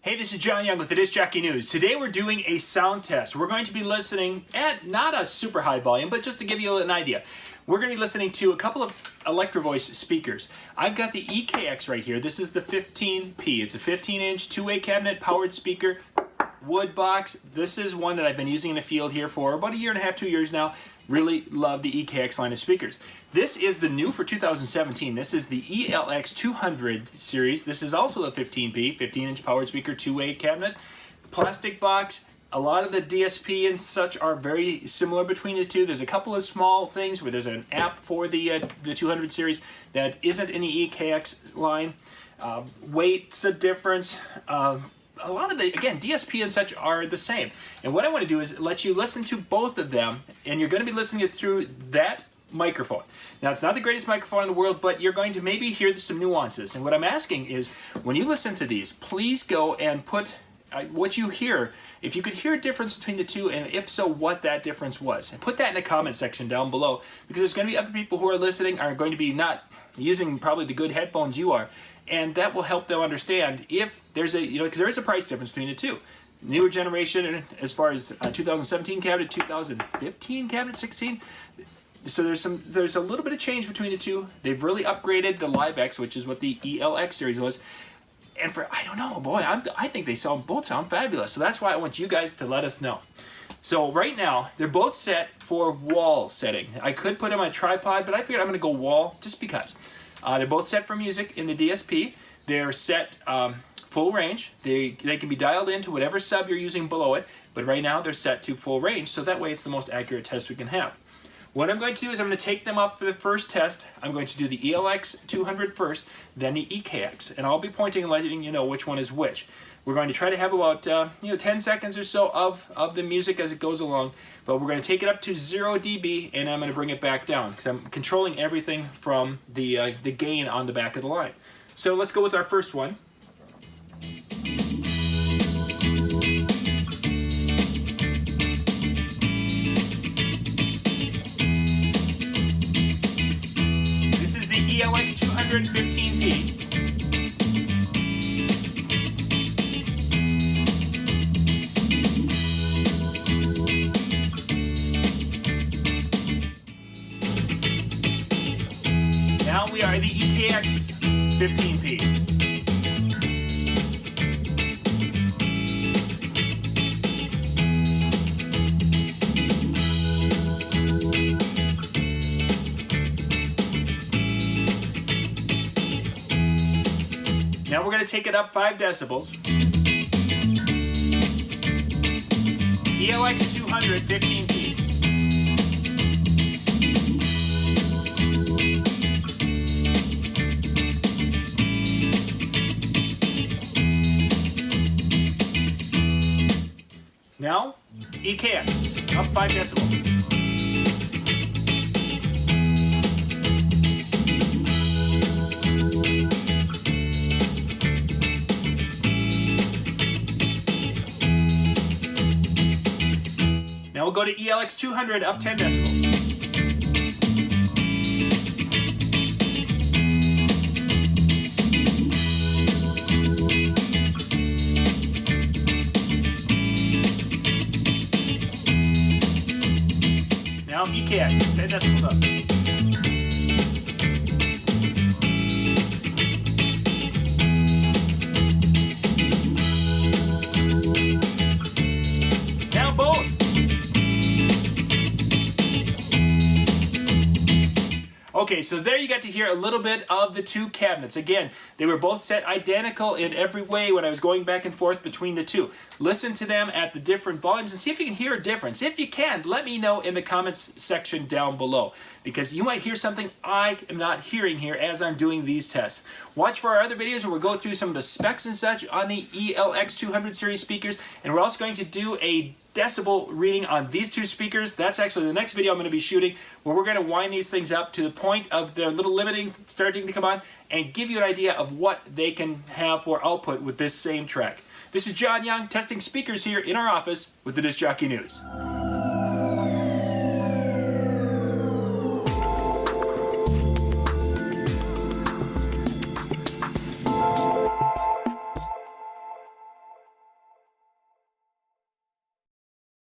Hey, this is John Young with the Disc Jockey News. Today we're doing a sound test. We're going to be listening at not a super high volume, but just to give you an idea. We're going to be listening to a couple of Electro Voice speakers. I've got the EKX right here. This is the 15P. It's a 15-inch two-way cabinet powered speaker, wood box. This is one that I've been using in the field here for about a year and a half, 2 years now. Really love the EKX line of speakers. This is the new for 2017. This is the ELX200 series. This is also the 15P, 15-inch powered speaker, two-way cabinet, plastic box. A lot of the DSP and such are very similar between the two. There's a couple of small things where there's an app for the 200 series that isn't in the EKX line. Weight's a difference. A lot of the, again, DSP and such are the same. And what I want to do is let you listen to both of them, and you're going to be listening it through that microphone. Now, it's not the greatest microphone in the world, but you're going to maybe hear some nuances. And what I'm asking is, when you listen to these, please go and put what you hear, if you could hear a difference between the two, and if so, what that difference was. And put that in the comment section down below, because there's going to be other people who are listening, are going to be not using probably the good headphones you are, and that will help them understand if there's a, because there is a price difference between the two. Newer generation, as far as 2017 cabinet, 2015 cabinet, 16. So there's a little bit of change between the two. They've really upgraded the LiveX, which is what the ELX series was. And for, I don't know, boy, I think they both sound fabulous. So that's why I want you guys to let us know. So right now, they're both set for wall setting. I could put them on a tripod, but I figured I'm going to go wall just because. They're both set for music in the DSP. They're set full range. They can be dialed into whatever sub you're using below it, but right now they're set to full range, so that way it's the most accurate test we can have. What I'm going to do is I'm going to take them up for the first test. I'm going to do the ELX200 first, then the EKX, and I'll be pointing and letting you know which one is which. We're going to try to have about 10 seconds or so of the music as it goes along, but we're going to take it up to 0 dB, and I'm going to bring it back down because I'm controlling everything from the gain on the back of the line. So let's go with our first one. This is the ELX200 15P. Now we are the EKX 15P. Now we're going to take it up 5 decibels. ELX200 15P. Now, EKX, up 5 decibels. Now we'll go to ELX200, up 10 decibels. Now EKX, 10 decibels up. Now both. Okay, so there you got to hear a little bit of the two cabinets. Again, they were both set identical in every way when I was going back and forth between the two. Listen to them at the different volumes and see if you can hear a difference. If you can, let me know in the comments section down below, because you might hear something I am not hearing here as I'm doing these tests. Watch for our other videos where we'll go through some of the specs and such on the ELX200 series speakers, and we're also going to do a decibel reading on these two speakers. That's actually the next video I'm going to be shooting, where we're going to wind these things up to the point of their little limiting starting to come on and give you an idea of what they can have for output with this same track. This is John Young testing speakers here in our office with the Disc Jockey News.